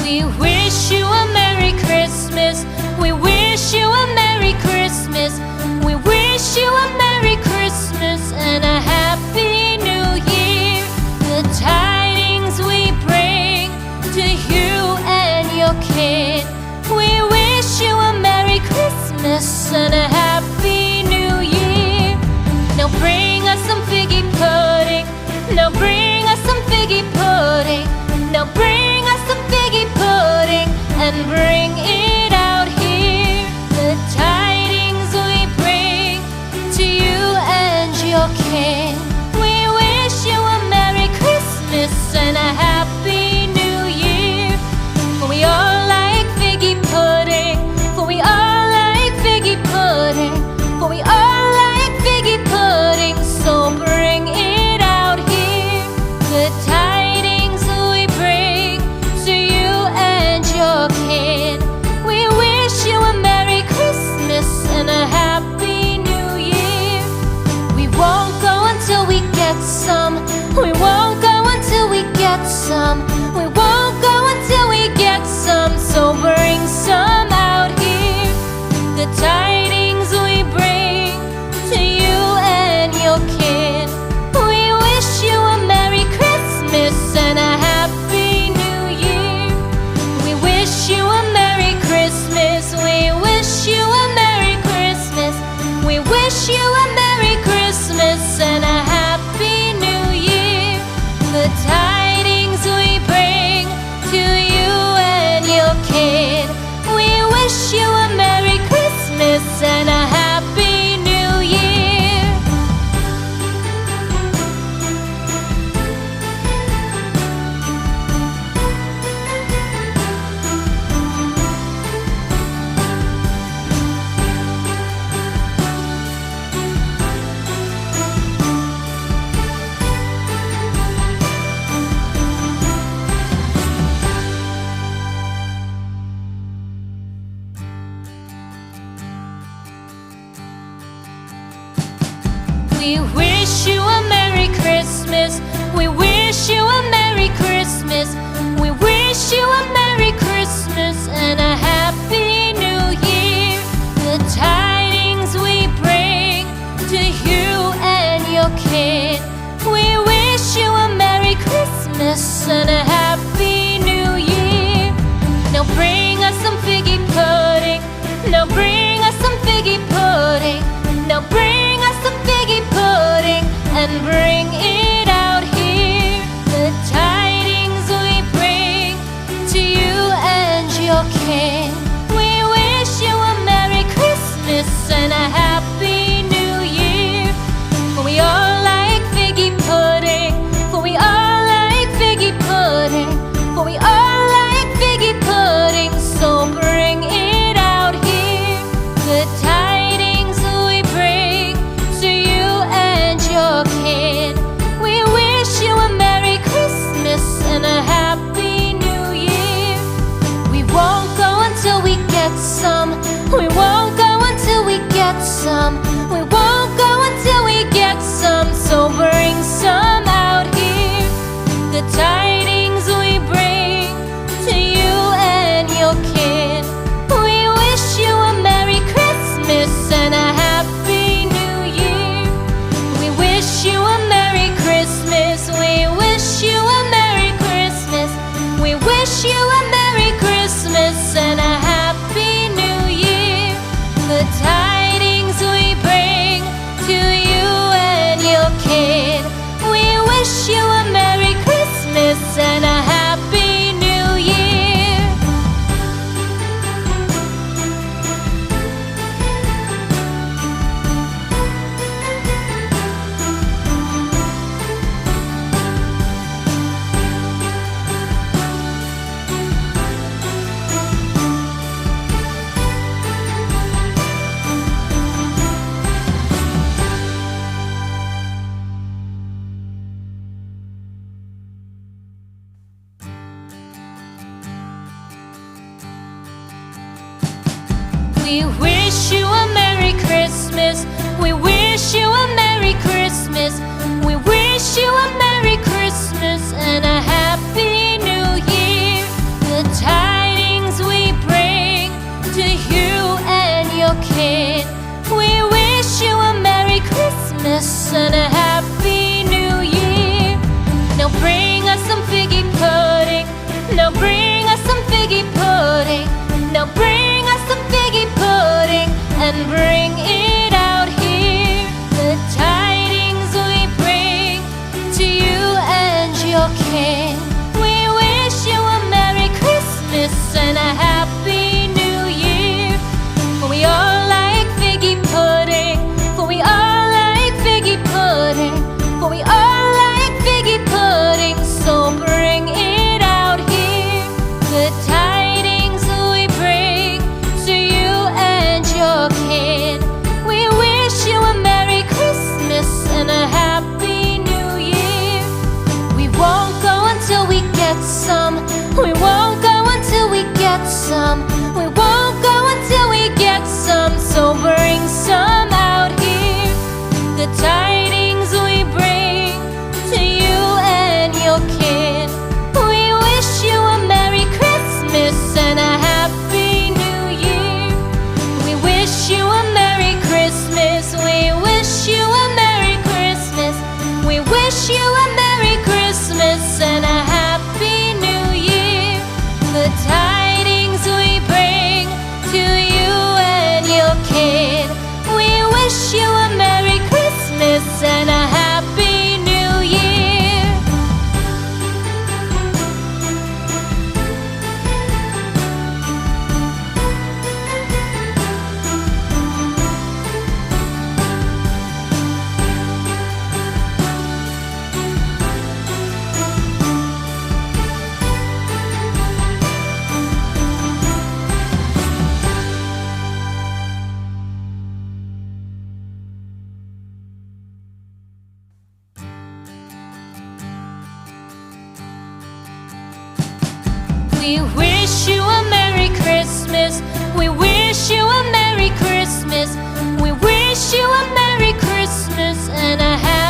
We wish you a Merry Christmas. We wish you a Merry Christmas. We wish you a Merry Christmas and a Happy New Year. The tidings we bring to you and your kid. We wish you a Merry Christmas and a Happy New Year. Now bring us some figgy pudding. Now bring us some figgy pudding. Now bring us some figgy pudding and bring it out here. The tidings we bring to you and your kin. We wish you a Merry Christmas and a Happy New Year. For we all like figgy pudding. For we all like figgy pudding. For we all like figgy pudding. So bring it out here. The tidings we bring to you and your kid. We wish you a Merry Christmas and a Happy New Year. We won't go until we get some. We won't go until we get some. We won't go until we get some. So bring some out here. The tidings we bring to you and your kid. We wish you a Merry Christmas and a Happy New Year. We wish you a Merry Christmas. We wish you a Merry Christmas. We wish you a Merry Christmas and a Happy New Year. The tidings we bring to you and your kid. We wish you a Merry Christmas and a Happy New Year. We wish you a Merry Christmas. We wish you a Merry Christmas. We wish you a Merry Christmas and a Happy New Year. The tidings we bring to you and your kid. We wish you a Merry Christmas and a Happy New Year. Now bring us some figgy pudding. Now bring us some figgy pudding. Now bring us some figgy pudding and bring it out here. The tidings we bring to you and your kin. We wish you a Merry Christmas and a Happy New Year. For we all like figgy pudding. For we all like figgy pudding. For we all like figgy pudding. So bring it out here. The tidings we bring to you and your kid. We wish you a Merry Christmas and a Happy New Year. We won't go until we get some. We won't go until we get some. We won't go until we get some. So bring some out here. The tidings we bring to you and your kid. We wish you a Merry Christmas and a Happy New Year. We wish you a Merry Christmas. We wish you a Merry Christmas. We wish you a Merry Christmas and a Happy New Year. The tidings we bring to you and your kid. We wish you a Merry Christmas and a Happy New Year. We wish you a Merry Christmas. We wish you a Merry Christmas. We wish you a Merry Christmas and a Happy New Year. The time wish you a Merry Christmas and a Happy New Year. The tidings we bring to you and your kid. We wish you a Merry Christmas and a Happy New Year. We wish you a Merry Christmas. We wish you a Merry Christmas. We wish you a Merry Christmas and a Happy